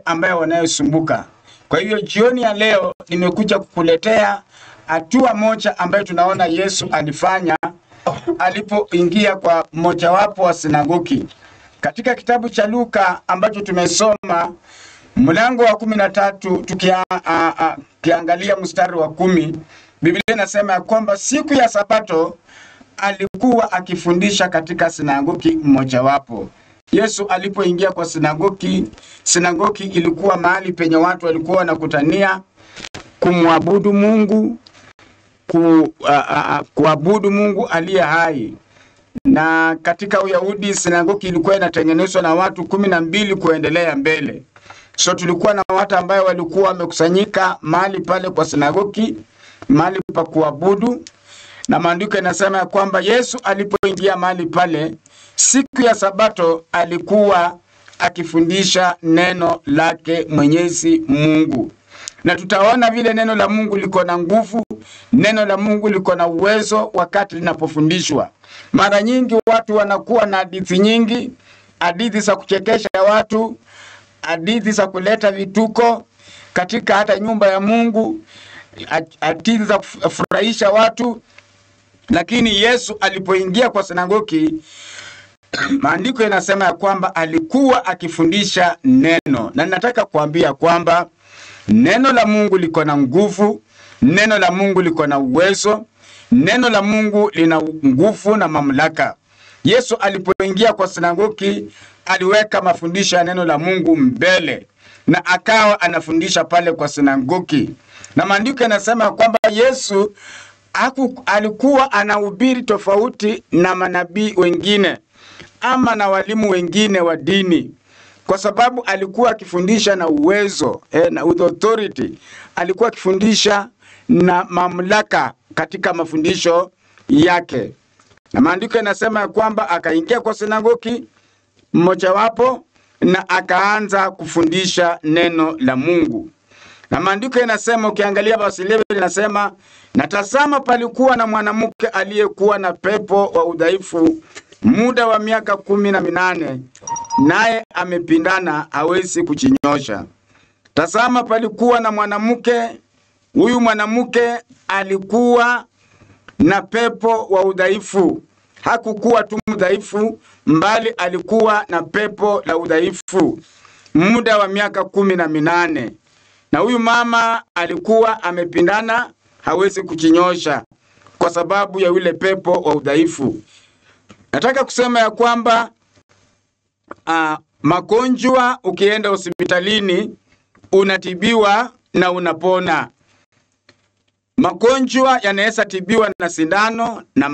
ambayo wanayosumbuka. Kwa hiyo jioni ya leo nimekuja kukuletea hatua moja ambayo tunaona Yesu alifanya alipoingia kwa mmojawapo wa sinagogi. Katika kitabu cha Luka ambacho tumesoma mlango wa 13 tukiangalia mstari wa 10, Biblia inasema ya kwamba siku ya Sabato alikuwa akifundisha katika sinagogi mmojawapo. Yesu alipoingia kwa sinagogi ilikuwa mahali penye watu walikuwa wanakutania kumwabudu Mungu, kuabudu Mungu aliye hai. Na katika Uyahudi sinagogi ilikuwa inatengenezwa na watu 12 kuendelea mbele. So tulikuwa na watu ambao walikuwa wamekusanyika mahali pale kwa sinagogi, mahali pa kuabudu. Na maandiko yanasema ya kwamba Yesu alipoingia mahali pale siku ya Sabato alikuwa akifundisha neno lake Mwenyezi Mungu. Na tutaona vile neno la Mungu liko na nguvu, neno la Mungu liko na uwezo wakati linapofundishwa. Mara nyingi watu wanakuwa na hadithi nyingi, hadithi za kuchekesha watu, hadithi za kuleta vituko katika hata nyumba ya Mungu, hadithi za kufurahisha watu. Lakini Yesu alipoingia kwa sinagogi, maandiko yanasema ya kwamba alikuwa akifundisha neno. Na nataka kuambia kwamba neno la Mungu liko na nguvu, neno la Mungu liko na uwezo, neno la Mungu lina nguvu na mamlaka. Yesu alipoingia kwa sinagogi aliweka mafundisho ya neno la Mungu mbele na akawa anafundisha pale kwa sinagogi. Na maandiko yanasema kwamba Yesu alikuwa anahubiri tofauti na manabii wengine ama na walimu wengine wa dini, kwa sababu alikuwa akifundisha na uwezo na authority. Alikuwa akifundisha na mamlaka katika mafundisho yake. Na maandiko yanasema ya kwamba akaingia kwa sinagogi mmojawapo na akaanza kufundisha neno la Mungu. Na maandiko yanasema, ukiangalia verse 11 inasema, na tazama palikuwa na mwanamke aliyekuwa na pepo wa udhaifu muda wa miaka 18, naye amepindana hawezi kujinyosha. Tazama palikuwa na mwanamke, huyu mwanamke alikuwa na pepo wa udhaifu. Hakukuwa tu mdhaifu, mbali alikuwa na pepo la udhaifu muda wa miaka 18. Na huyu mama alikuwa amepindana hawezi kujinyosha kwa sababu ya yule pepo wa udhaifu. Nataka kusema ya kwamba magonjwa ukienda hospitalini unatibiwa na unapona. Magonjwa yanaweza tibiwa na sindano na